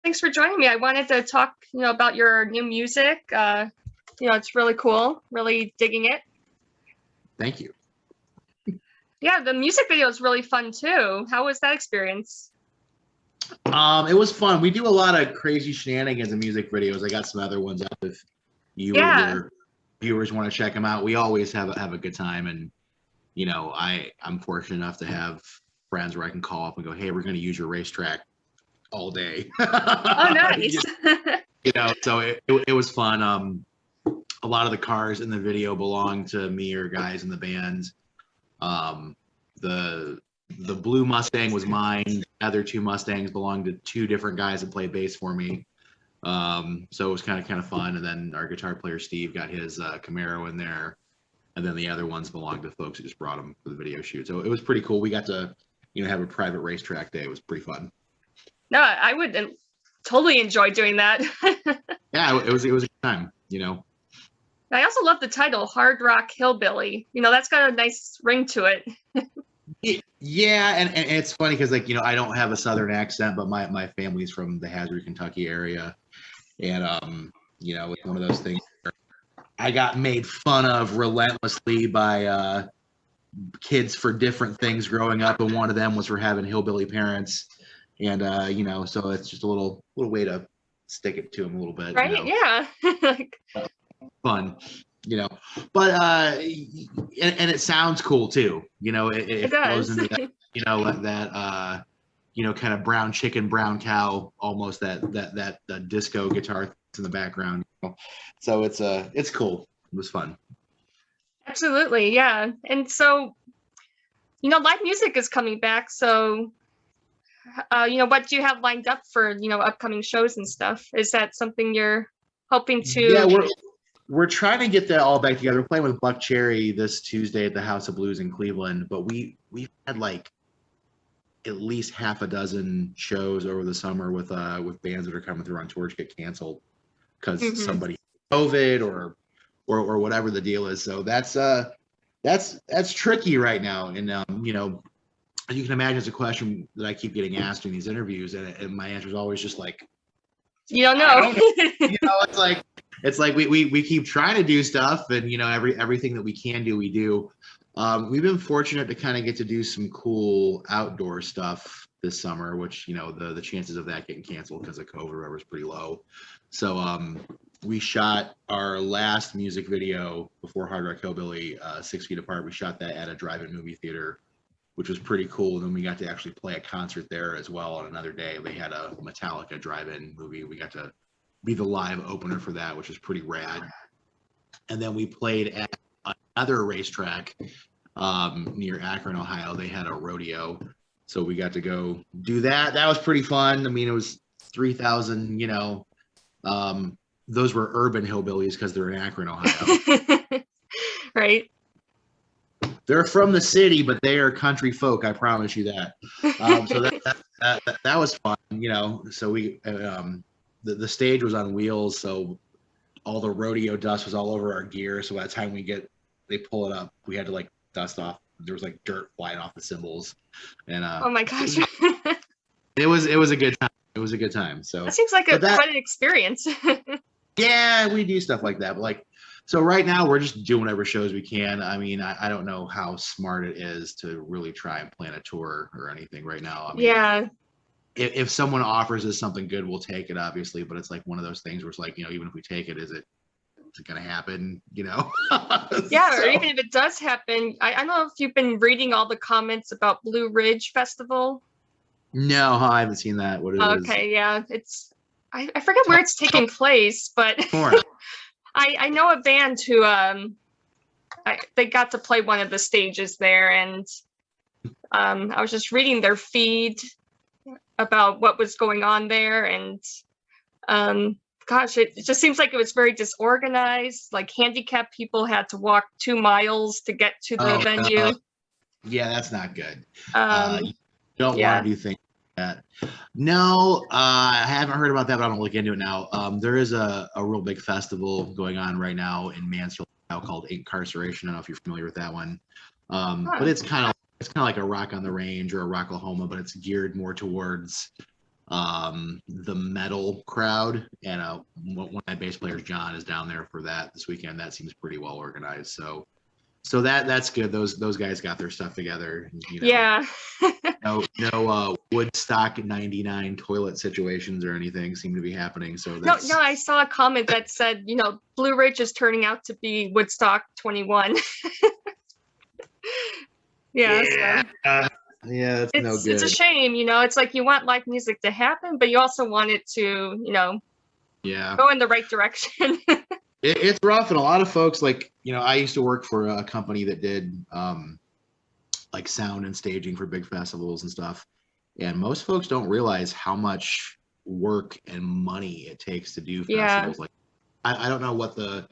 Thanks for joining me. I wanted to talk, about your new music. It's really cool. Really digging it. Thank you. Yeah, the music video is really fun too. How was that experience? It was fun. We do a lot of crazy shenanigans in music videos. I got some other ones up if you or Yeah. your viewers want to check them out. We always have a good time, and I'm fortunate enough to have friends where I can call up and go, "Hey, we're going to use your racetrack all day." Oh, nice. So it was fun. A lot of the cars in the video belong to me or guys in the band. The blue Mustang was mine. The other two Mustangs belonged to two different guys that played bass for me. So it was kind of fun. And then our guitar player Steve got his Camaro in there, and then the other ones belonged to folks who just brought them for the video shoot. So it was pretty cool. We got to have a private racetrack day. It was pretty fun. No, I would totally enjoy doing that. Yeah, it was a good time. I also love the title, Hardrock Hillbilly. That's got a nice ring to it. Yeah, and it's funny because I don't have a Southern accent, but my family's from the Hazard, Kentucky area, and it's one of those things where I got made fun of relentlessly by kids for different things growing up, and one of them was for having hillbilly parents, and so it's just a little way to stick it to them a little bit, right? Yeah. Fun. But and it sounds cool too. It does. flows into that, that kind of brown chicken, brown cow, almost that disco guitar in the background. So it's cool. It was fun. Absolutely, yeah. And so, live music is coming back. So, what do you have lined up for upcoming shows and stuff? Is that something you're hoping to? Yeah, we're trying to get that all back together. We're playing with Buck Cherry this Tuesday at the House of Blues in Cleveland, but we've had at least half a dozen shows over the summer with bands that are coming through on tour to get canceled because somebody COVID or whatever the deal is. So that's tricky right now. And as you can imagine, it's a question that I keep getting asked in these interviews, and my answer is always just like, you don't know. It's like we keep trying to do stuff, and everything that we can do, we do. We've been fortunate to kind of get to do some cool outdoor stuff this summer, which the chances of that getting canceled because of COVID was pretty low. So we shot our last music video before Hardrock Hillbilly, 6 Feet Apart. We shot that at a drive-in movie theater, which was pretty cool. And then we got to actually play a concert there as well on another day. They had a Metallica drive-in movie. We got to be the live opener for that, which is pretty rad. And then we played at another racetrack near Akron, Ohio. They had a rodeo, so we got to go do that. That was pretty fun. I mean, it was 3,000. Those were urban hillbillies because they're in Akron, Ohio. Right. They're from the city, but they are country folk. I promise you that. So that was fun. So we. The stage was on wheels, so all the rodeo dust was all over our gear. So by the time they pull it up, we had to dust off. There was dirt flying off the cymbals, and oh my gosh, it was a good time. It was a good time. So that seems like quite an experience. Yeah, we do stuff like that, but so right now we're just doing whatever shows we can. I mean, I don't know how smart it is to really try and plan a tour or anything right now. I mean, yeah. If someone offers us something good, we'll take it, obviously. But it's one of those things where it's even if we take it, is it going to happen? Yeah, So, or even if it does happen, I don't know if you've been reading all the comments about Blue Ridge Festival. No, I haven't seen that. What it is? Okay, yeah, I forget where it's taking place, but I know a band who they got to play one of the stages there, and I was just reading their feed about what was going on there, and gosh, it just seems like it was very disorganized. Handicapped people had to walk 2 miles to get to the venue. Yeah, that's not good. You don't yeah. want to do things like that. No, I haven't heard about that, but I'm gonna look into it now. There is a real big festival going on right now in Mansfield called Incarceration. I don't know if you're familiar with that one, but it's kind of like a Rock on the Range or a Rocklahoma, but it's geared more towards the metal crowd, and one of my bass players, John, is down there for that this weekend. That seems pretty well organized. So that's good. Those guys got their stuff together. You know, Yeah. no Woodstock 99 toilet situations or anything seem to be happening. So No, I saw a comment that said, Blue Ridge is turning out to be Woodstock 21. Yeah. Yeah, that's no good. It's a shame, it's like you want live music to happen, but you also want it to, go in the right direction. It's rough, and a lot of folks, like, I used to work for a company that did like sound and staging for big festivals and stuff, and most folks don't realize how much work and money it takes to do festivals. Like, I don't know what the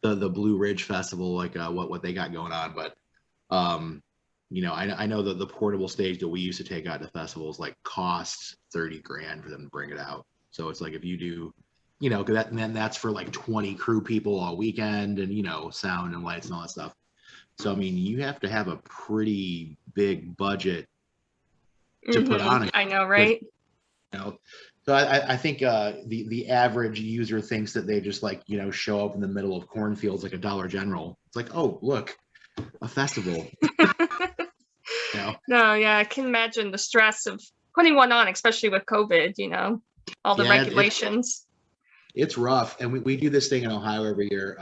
Blue Ridge Festival, like, what they got going on, but I know that the portable stage that we used to take out to festivals like costs $30,000 for them to bring it out. So it's like, if you do, and then that's for like 20 crew people all weekend, and sound and lights and all that stuff. So I mean, you have to have a pretty big budget to put on it. I know, right? So I think the average user thinks that they just, like, show up in the middle of cornfields like a Dollar General. It's like, oh, look, a festival. No, yeah, I can imagine the stress of putting one on, especially with COVID, all the regulations. It's rough. And we do this thing in Ohio every year.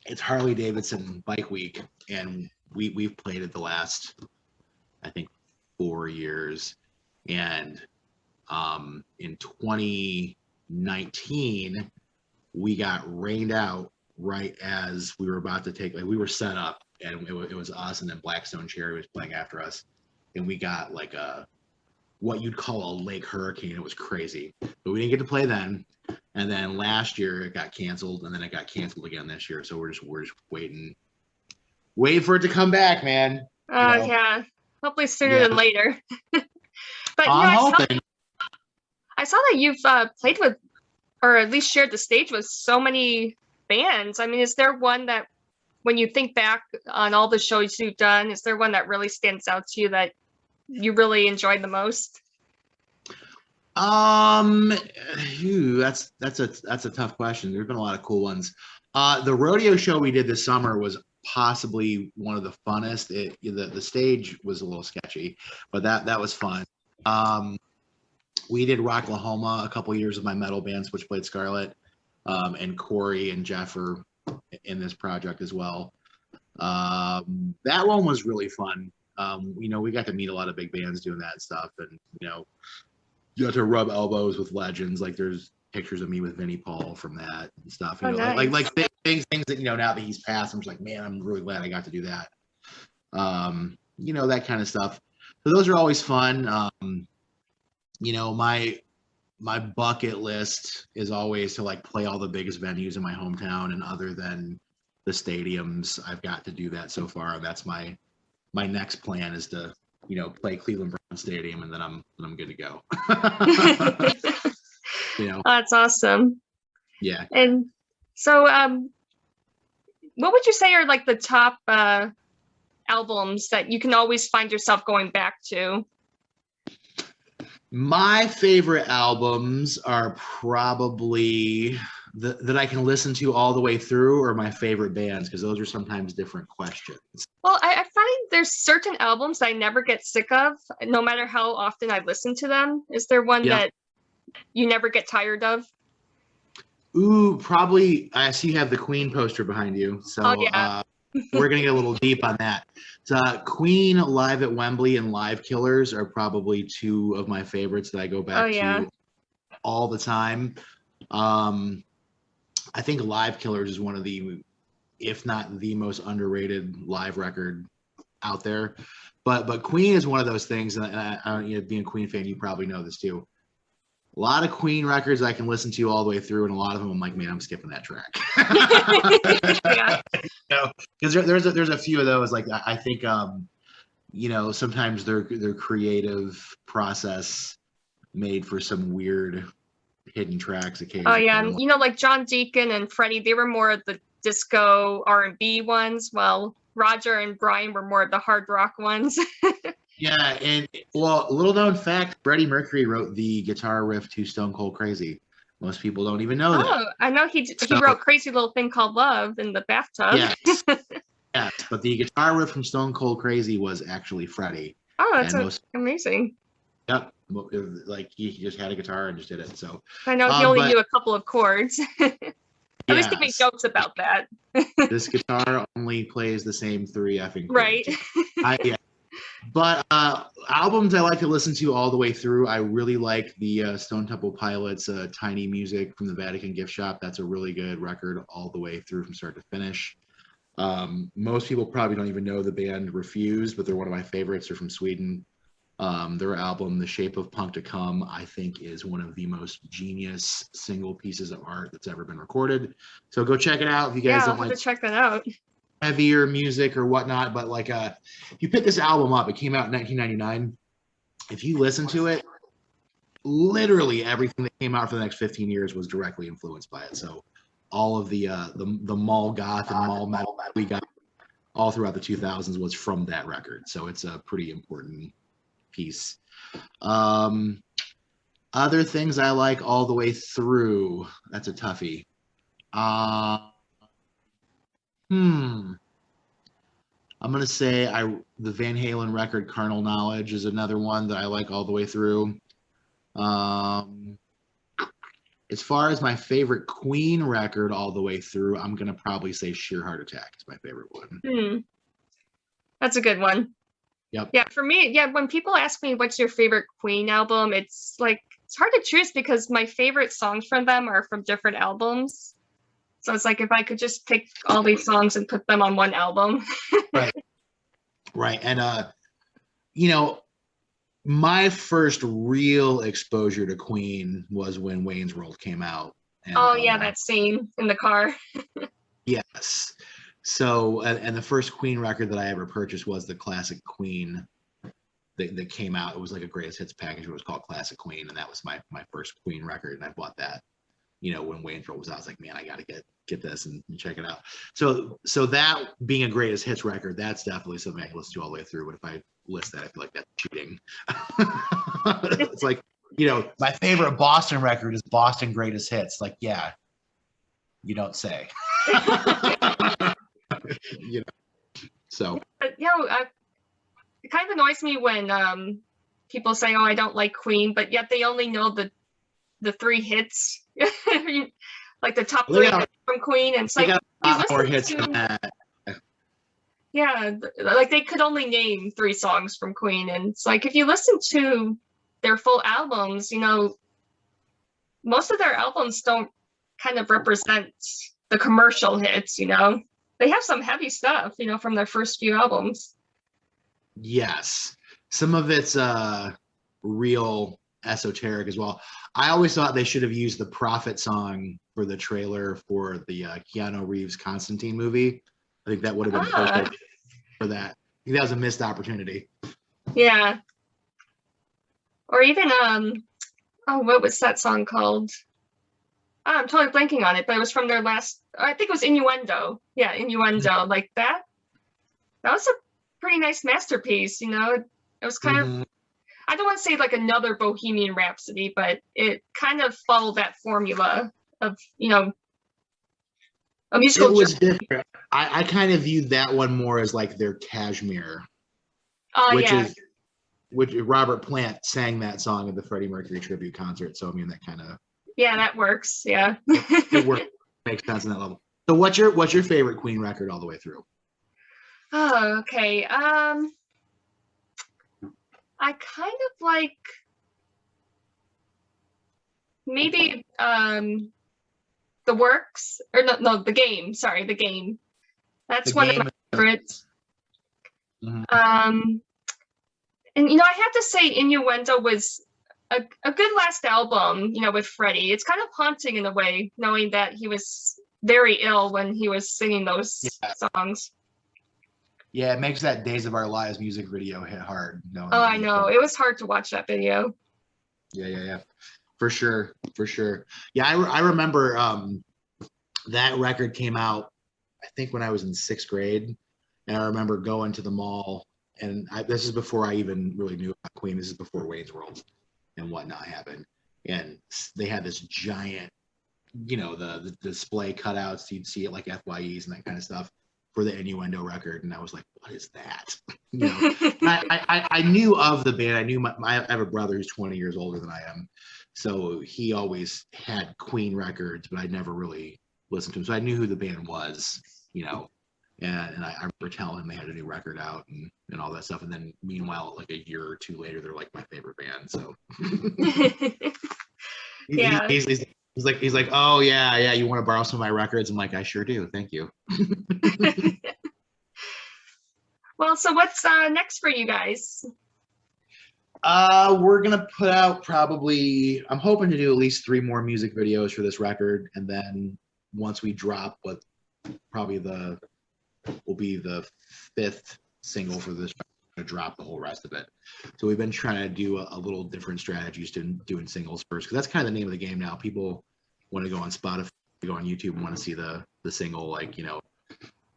It's Harley Davidson Bike Week, and we've played it the last, I think, 4 years. And in 2019, we got rained out right as we were about to take, like, we were set up, and it was us, and then Blackstone Cherry was playing after us, and we got like what you'd call a lake hurricane. It was crazy, but we didn't get to play then. And then last year it got canceled, and then it got canceled again this year. So we're just waiting for it to come back, man. Yeah, hopefully sooner than later. But I'm hoping. I saw that you've played with, or at least shared the stage with, so many bands. I mean, is there one that, when you think back on all the shows you've done, is there one that really stands out to you that you really enjoyed the most? That's a tough question. There's been a lot of cool ones. The rodeo show we did this summer was possibly one of the funnest. The stage was a little sketchy, but that was fun. We did Rocklahoma a couple years with my metal band, Switchblade Scarlet, and Corey and Jeff are in this project as well. That one was really fun. We got to meet a lot of big bands doing that stuff, and you got to rub elbows with legends. Like, there's pictures of me with Vinnie Paul from that and stuff. Nice. like things that now that he's passed, I'm just like, man, I'm really glad I got to do that. That kind of stuff. So those are always fun. My bucket list is always to, like, play all the biggest venues in my hometown, and other than the stadiums, I've got to do that so far. That's my next plan, is to play Cleveland Brown Stadium, and then I'm good to go. That's awesome. Yeah. And so what would you say are, like, the top albums that you can always find yourself going back to? My favorite albums are probably that I can listen to all the way through, or my favorite bands, because those are sometimes different questions. Well, I find there's certain albums I never get sick of, no matter how often I listen to them. Is there one that you never get tired of? Ooh, probably. I see you have the Queen poster behind you, so we're gonna get a little deep on that. So, Queen live at Wembley and Live Killers are probably two of my favorites that I go back to all the time. I think Live Killers is one of the, if not the most underrated live record out there. But Queen is one of those things, and being a Queen fan, you probably know this too. A lot of Queen records I can listen to all the way through, and a lot of them I'm like, man, I'm skipping that track. Because there's a few of those. Like, I think sometimes their creative process made for some weird hidden tracks occasionally. Oh yeah, like John Deacon and Freddie, they were more of the disco R&B ones, while Roger and Brian were more of the hard rock ones. Yeah, and well, little known fact, Freddie Mercury wrote the guitar riff to Stone Cold Crazy. Most people don't even know that. Oh, I know he wrote Crazy Little Thing Called Love in the bathtub. Yes, yes, but the guitar riff from Stone Cold Crazy was actually Freddie. Oh, that's amazing. Yep, like he just had a guitar and just did it. So I know he only knew a couple of chords. At least he made jokes about that. This guitar only plays the same 3 effing chords. Right. Yeah. But albums I like to listen to all the way through. I really like the Stone Temple Pilots' Tiny Music from the Vatican Gift Shop. That's a really good record all the way through from start to finish. Most people probably don't even know the band Refused, but they're one of my favorites. They're from Sweden. Their album, The Shape of Punk to Come, I think is one of the most genius single pieces of art that's ever been recorded. So go check it out if you guys don't like to check that out. Heavier music or whatnot. But like, if you pick this album up, it came out in 1999. If you listen to it, literally everything that came out for the next 15 years was directly influenced by it. So all of the mall goth and mall metal that we got all throughout the 2000s was from that record. So it's a pretty important piece. Other things I like all the way through. That's a toughie. I'm gonna say the Van Halen record Carnal Knowledge is another one that I like all the way through. As far as my favorite Queen record all the way through, I'm gonna probably say Sheer Heart Attack is my favorite one. That's a good one. Yep. Yeah, for me, when people ask me what's your favorite Queen album, it's like it's hard to choose because my favorite songs from them are from different albums. So it's like if I could just pick all these songs and put them on one album. Right. And my first real exposure to Queen was when Wayne's World came out. And, that scene in the car. Yes. So, and the first Queen record that I ever purchased was the Classic Queen that came out. It was like a greatest hits package. It was called Classic Queen, and that was my first Queen record, and I bought that. When Wayne's World was out, I was like, man, I got to get this and check it out. So that being a greatest hits record, that's definitely something I can listen to all the way through. But if I list that, I feel like that's cheating. It's like, my favorite Boston record is Boston Greatest Hits. Like, yeah, you don't say. So. But, it kind of annoys me when people say, "Oh, I don't like Queen," but yet they only know the 3 hits, like the top 3 hits from Queen, and it's like more hits than that. Yeah, like they could only name 3 songs from Queen, and it's like if you listen to their full albums, most of their albums don't kind of represent the commercial hits. They have some heavy stuff, from their first few albums. Yes, some of it's real esoteric as well. I always thought they should have used the Prophet song for the trailer for the Keanu Reeves Constantine movie. I think that would have been perfect for that. I think that was a missed opportunity. Yeah. Or even what was that song called? I'm totally blanking on it, but it was from their last. I think it was Innuendo. Yeah, Innuendo. Like that. That was a pretty nice masterpiece. It was kind of. I don't want to say like another Bohemian Rhapsody, but it kind of followed that formula of, a musical. It was different. I kind of viewed that one more as like their Kashmir, which Robert Plant sang that song at the Freddie Mercury tribute concert. So I mean, that kind of. Yeah, that works. Yeah. It works. Makes sense on that level. So what's your favorite Queen record all the way through? Oh, okay. I kind of like maybe The Works, or no, The Game. Sorry, The Game. That's one of my favorites. And I have to say Innuendo was a good last album, with Freddie. It's kind of haunting in a way, knowing that he was very ill when he was singing those songs. Yeah, it makes that Days of Our Lives music video hit hard. I know. It was hard to watch that video. Yeah. For sure. Yeah, I remember that record came out, I think, when I was in 6th grade. And I remember going to the mall this is before I even really knew about Queen. This is before Wayne's World and whatnot happened. And they had this giant, the display cutouts. You'd see it like FYEs and that kind of stuff for the Innuendo record. And I was like, what is that? I knew of the band. I knew I have a brother who's 20 years older than I am. So he always had Queen records, but I never really listened to him. So I knew who the band was, and I remember telling him they had a new record out and all that stuff. And then meanwhile, like a year or two later, they're like my favorite band. So Yeah. He's like, oh yeah, you want to borrow some of my records? I'm like, I sure do. Thank you. Well, so what's next for you guys? We're gonna put out probably, I'm hoping to do at least 3 more music videos for this record, and then once we drop what probably will be the 5th single for this, to drop the whole rest of it. So we've been trying to do a little different strategies to doing singles first, because that's kind of the name of the game now. People want to go on Spotify, go on YouTube, and want to see the single. Like,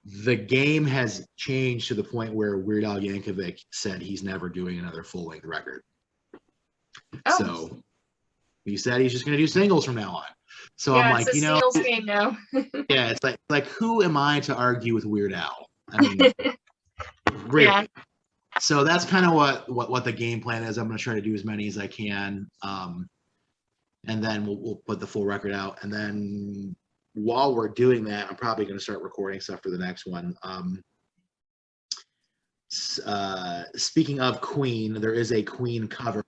the game has changed to the point where Weird Al Yankovic said he's never doing another full-length record. Oh. So he said he's just going to do singles from now on. So yeah, I'm like, it's a singles game now. yeah, it's like who am I to argue with Weird Al? I mean, really. Yeah. So that's kind of what the game plan is. I'm going to try to do as many as I can, and then we'll put the full record out. And then while we're doing that, I'm probably going to start recording stuff for the next one. Speaking of Queen, there is a Queen cover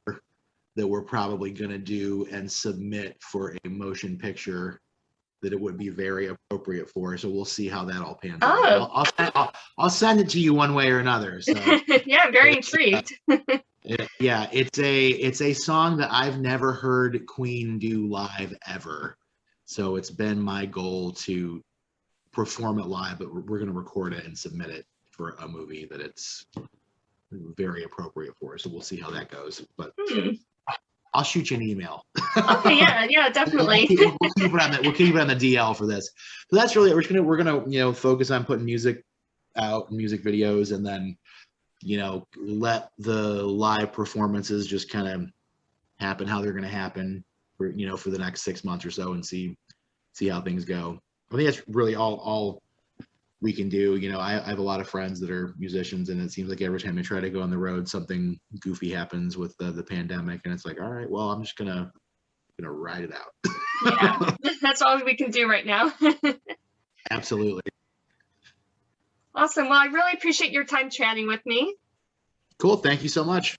that we're probably going to do and submit for a motion picture that it would be very appropriate for. So we'll see how that all pans out. I'll send it to you one way or another. So yeah, I'm very intrigued. Yeah, it's a song that I've never heard Queen do live ever. So it's been my goal to perform it live, but we're going to record it and submit it for a movie that it's very appropriate for. So we'll see how that goes. But I'll shoot you an email. Okay, yeah, definitely. We'll keep it on the DL for this. So that's really it. We're gonna focus on putting music out, music videos, and then let the live performances just kind of happen how they're gonna happen for the next 6 months or so, and see how things go. I think that's really all we can do. I have a lot of friends that are musicians, and it seems like every time I try to go on the road, something goofy happens with the pandemic, and it's like, all right, well, I'm just gonna ride it out. Yeah, that's all we can do right now. Absolutely. Awesome. Well, I really appreciate your time chatting with me. Cool. Thank you so much.